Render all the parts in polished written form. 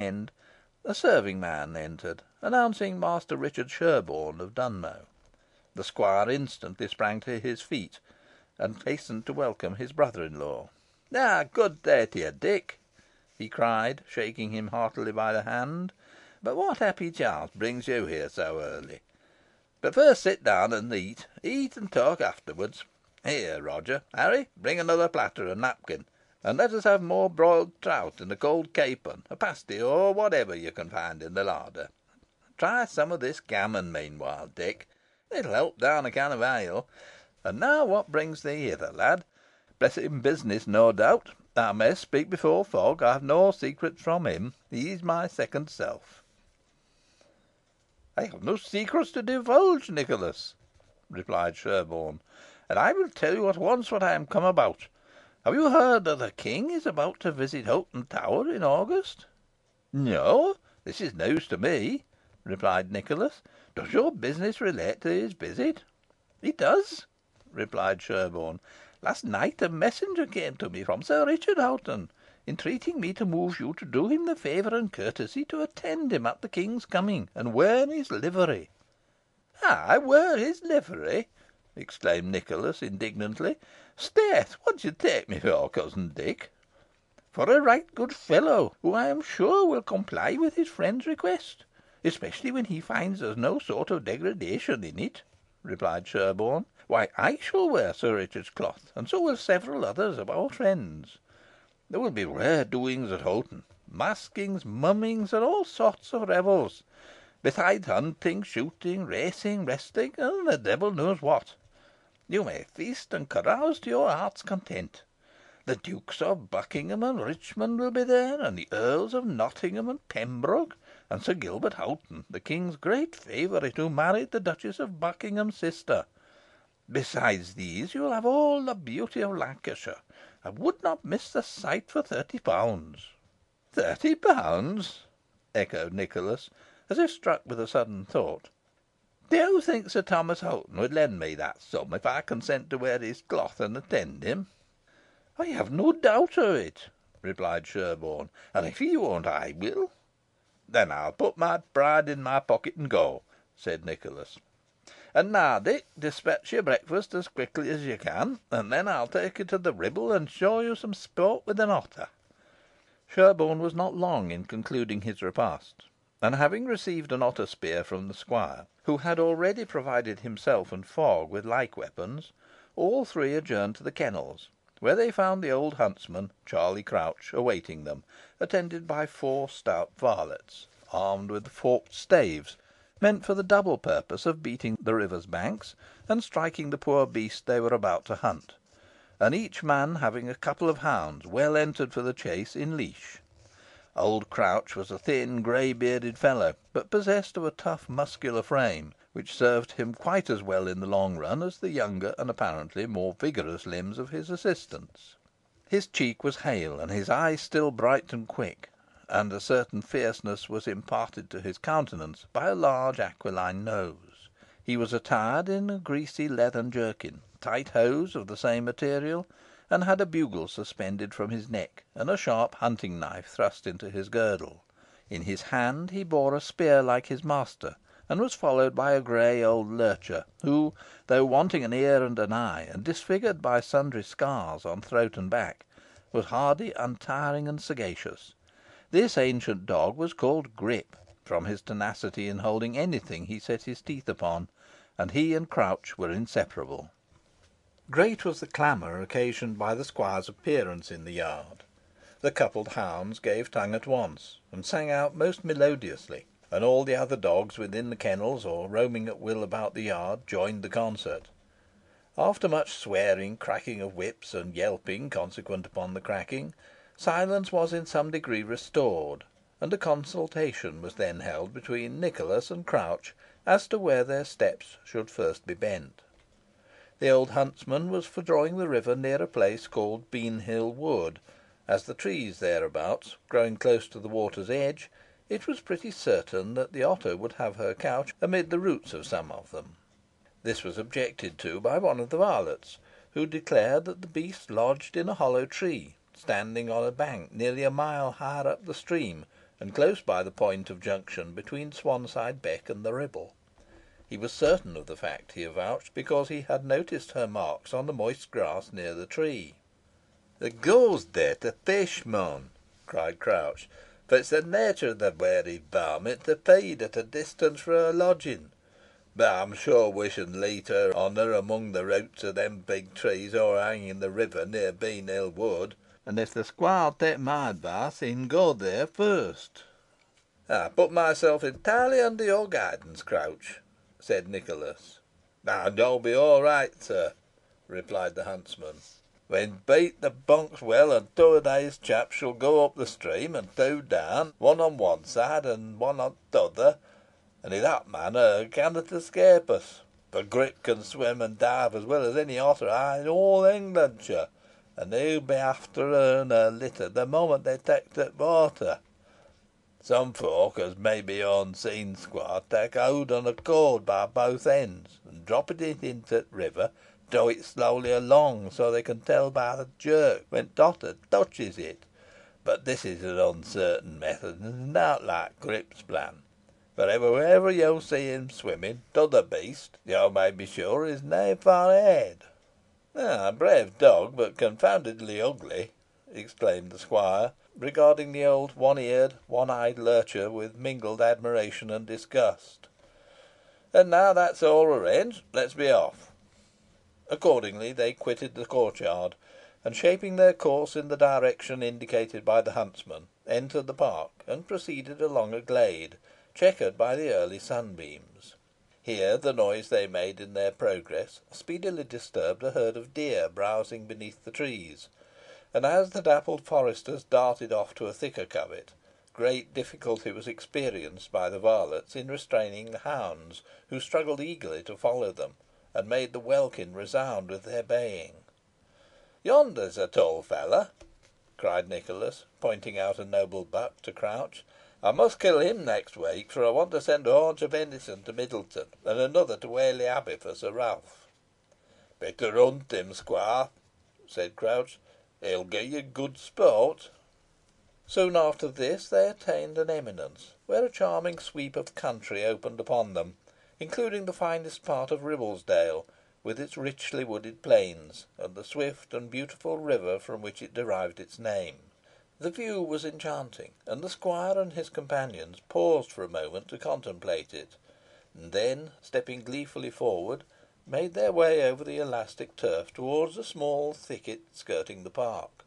end, a serving man entered, announcing Master Richard Sherborne of Dunmow. The squire instantly sprang to his feet, and hastened to welcome his brother in law. "Good day to you, Dick," he cried, shaking him heartily by the hand. "But what happy chance brings you here so early? But first sit down and eat. Eat and talk afterwards. Here, Roger, Harry, bring another platter and napkin, and let us have more broiled trout and a cold capon, a pasty, or whatever you can find in the larder. Try some of this gammon meanwhile, Dick. It'll help down a can of ale. And now what brings thee hither, lad? Pressing business, no doubt. Thou mayst speak before Fogg. I have no secrets from him. He is my second self." "I have no secrets to divulge, Nicholas," replied Sherborne, "and I will tell you at once what I am come about. Have you heard that the King is about to visit Hoghton Tower in August?" "No, this is news to me," replied Nicholas. "Does your business relate to his visit?" "It does," replied Sherborne. "Last night a messenger came to me from Sir Richard Hoghton, entreating me to move you to do him the favour and courtesy to attend him at the King's coming, and wear his livery." "I wear his livery!" exclaimed Nicholas, indignantly. "'Sdeath! what do you take me for, cousin Dick?" "For a right good fellow, who I am sure will comply with his friend's request, especially when he finds there is no sort of degradation in it," replied Sherborne. "Why, I shall wear Sir Richard's cloth, and so will several others of our friends. There will be rare doings at Hoghton maskings, mummings, and all sorts of revels, besides hunting, shooting, racing, wrestling, and the devil knows what. You may feast and carouse to your heart's content. The Dukes of Buckingham and Richmond will be there, and the Earls of Nottingham and Pembroke, and Sir Gilbert Hoghton, the King's great favourite, who married the Duchess of Buckingham's sister. Besides these, you will have all the beauty of Lancashire. I would not miss the sight for £30." "£30!" echoed Nicholas, as if struck with a sudden thought. "Do you think Sir Thomas Hoghton would lend me that sum if I consent to wear his cloth and attend him?" "I have no doubt of it," replied Sherborne; "and if he won't, I will." "Then I'll put my pride in my pocket and go," said Nicholas. "And now, Dick, despatch your breakfast as quickly as you can, and then I'll take you to the Ribble, and show you some sport with an otter." Sherborne was not long in concluding his repast, and having received an otter spear from the squire, who had already provided himself and Fogg with like weapons, all three adjourned to the kennels, where they found the old huntsman, Charlie Crouch, awaiting them, attended by 4 stout varlets, armed with forked staves, meant for the double purpose of beating the river's banks, and striking the poor beast they were about to hunt, and each man having a couple of hounds well entered for the chase in leash. Old Crouch was a thin, grey bearded fellow, but possessed of a tough muscular frame, which served him quite as well in the long run as the younger and apparently more vigorous limbs of his assistants. His cheek was hale, and his eye still bright and quick, and a certain fierceness was imparted to his countenance by a large aquiline nose. He was attired in a greasy leathern jerkin, tight hose of the same material, and had a bugle suspended from his neck, and a sharp hunting knife thrust into his girdle. In his hand he bore a spear like his master, and was followed by a grey old lurcher, who, though wanting an ear and an eye, and disfigured by sundry scars on throat and back, was hardy, untiring, and sagacious. This ancient dog was called Grip, from his tenacity in holding anything he set his teeth upon, and he and Crouch were inseparable. Great was the clamour occasioned by the squire's appearance in the yard. The coupled hounds gave tongue at once, and sang out most melodiously, and all the other dogs within the kennels, or roaming at will about the yard, joined the concert. After much swearing, cracking of whips, and yelping consequent upon the cracking, silence was in some degree restored, and a consultation was then held between Nicholas and Crouch as to where their steps should first be bent. The old huntsman was for drawing the river near a place called Beanhill Wood, as the trees thereabouts growing close to the water's edge, it was pretty certain that the otter would have her couch amid the roots of some of them. This was objected to by one of the varlets, who declared that the beast lodged in a hollow tree, standing on a bank nearly a mile higher up the stream, and close by the point of junction between Swanside Beck and the Ribble. He was certain of the fact, he avouched, because he had noticed her marks on the moist grass near the tree. "Hoo goes there to fish, mun," cried Crouch, "for it's the nature of the wary varmint to feed at a distance fro' her lodging. But I'm sure we shan leet her on her among the roots of them big trees o'erhanging the river near Bean Hill Wood, and if the squire will take my advice, he'n go there first." "I put myself entirely under your guidance, Crouch," said Nicholas. "And you'll be all right, sir," replied the huntsman. "We'n beat the bunks well, and two of these chaps shall go up the stream, and two down, one on one side and one on t'other, and i' that manner her cannot escape us, for Grip can swim and dive as well as any otter eye in all Englandshire, and he'll be after her and her litter the moment they take to the water. Some folk, as may be unseen, squire, take hold on a cord by both ends, and dropping it into the river, draw it slowly along, so they can tell by the jerk when t' otter touches it. But this is an uncertain method, and is not like Grip's plan, for if ever you see him swimming, t'other beast, you may be sure, is nae far ahead." "A brave dog, but confoundedly ugly," exclaimed the squire, regarding the old one-eared, one-eyed lurcher with mingled admiration and disgust. "And now that's all arranged, let's be off." Accordingly they quitted the courtyard, and, shaping their course in the direction indicated by the huntsman, entered the park, and proceeded along a glade, chequered by the early sunbeams. Here the noise they made in their progress speedily disturbed a herd of deer browsing beneath the trees, and as the dappled foresters darted off to a thicker covert, great difficulty was experienced by the varlets in restraining the hounds, who struggled eagerly to follow them, and made the welkin resound with their baying. "Yonder's a tall fellow," cried Nicholas, pointing out a noble buck to Crouch. "I must kill him next week, for I want to send a haunch of venison to Middleton, and another to Whalley Abbey for Sir Ralph." "Better hunt him, squire," said Crouch. "He'll gi' you good sport." Soon after this they attained an eminence, where a charming sweep of country opened upon them, including the finest part of Ribblesdale, with its richly wooded plains, and the swift and beautiful river from which it derived its name. The view was enchanting, and the squire and his companions paused for a moment to contemplate it, and then, stepping gleefully forward, made their way over the elastic turf towards a small thicket skirting the park.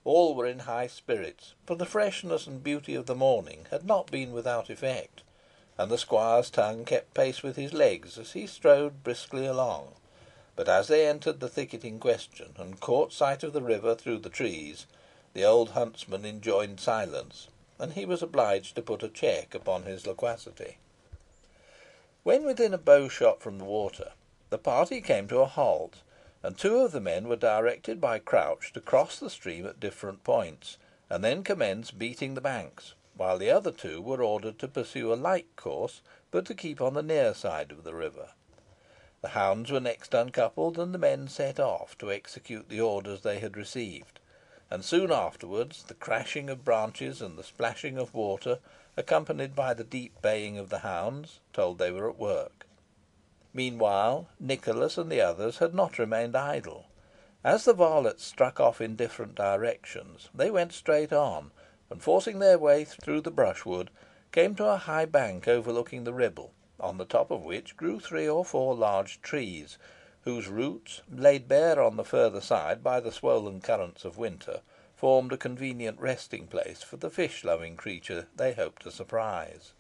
All were in high spirits, for the freshness and beauty of the morning had not been without effect, and the squire's tongue kept pace with his legs as he strode briskly along. But as they entered the thicket in question, and caught sight of the river through the trees, the old huntsman enjoined silence, and he was obliged to put a check upon his loquacity. When within a bow shot from the water, the party came to a halt, and two of the men were directed by Crouch to cross the stream at different points, and then commence beating the banks, while the other two were ordered to pursue a like course, but to keep on the near side of the river. The hounds were next uncoupled, and the men set off to execute the orders they had received, and soon afterwards the crashing of branches and the splashing of water, accompanied by the deep baying of the hounds, told they were at work. Meanwhile, Nicholas and the others had not remained idle. As the varlets struck off in different directions, they went straight on, and forcing their way through the brushwood, came to a high bank overlooking the Ribble, on the top of which grew 3 or 4 large trees, whose roots, laid bare on the further side by the swollen currents of winter, formed a convenient resting place for the fish-loving creature they hoped to surprise.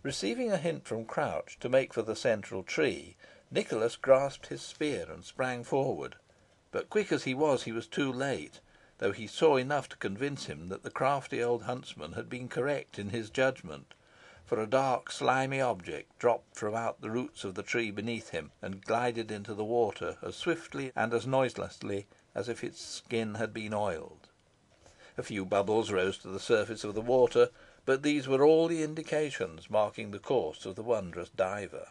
Receiving a hint from Crouch to make for the central tree, Nicholas grasped his spear and sprang forward, but quick as he was too late, though he saw enough to convince him that the crafty old huntsman had been correct in his judgment, for a dark slimy object dropped from out the roots of the tree beneath him, and glided into the water as swiftly and as noiselessly as if its skin had been oiled. A few bubbles rose to the surface of the water, but these were all the indications marking the course of the wondrous diver.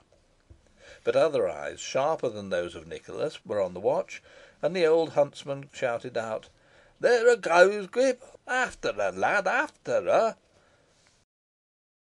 But other eyes, sharper than those of Nicholas, were on the watch, and the old huntsman shouted out, "There her goes, Grip! After her, lad, after her!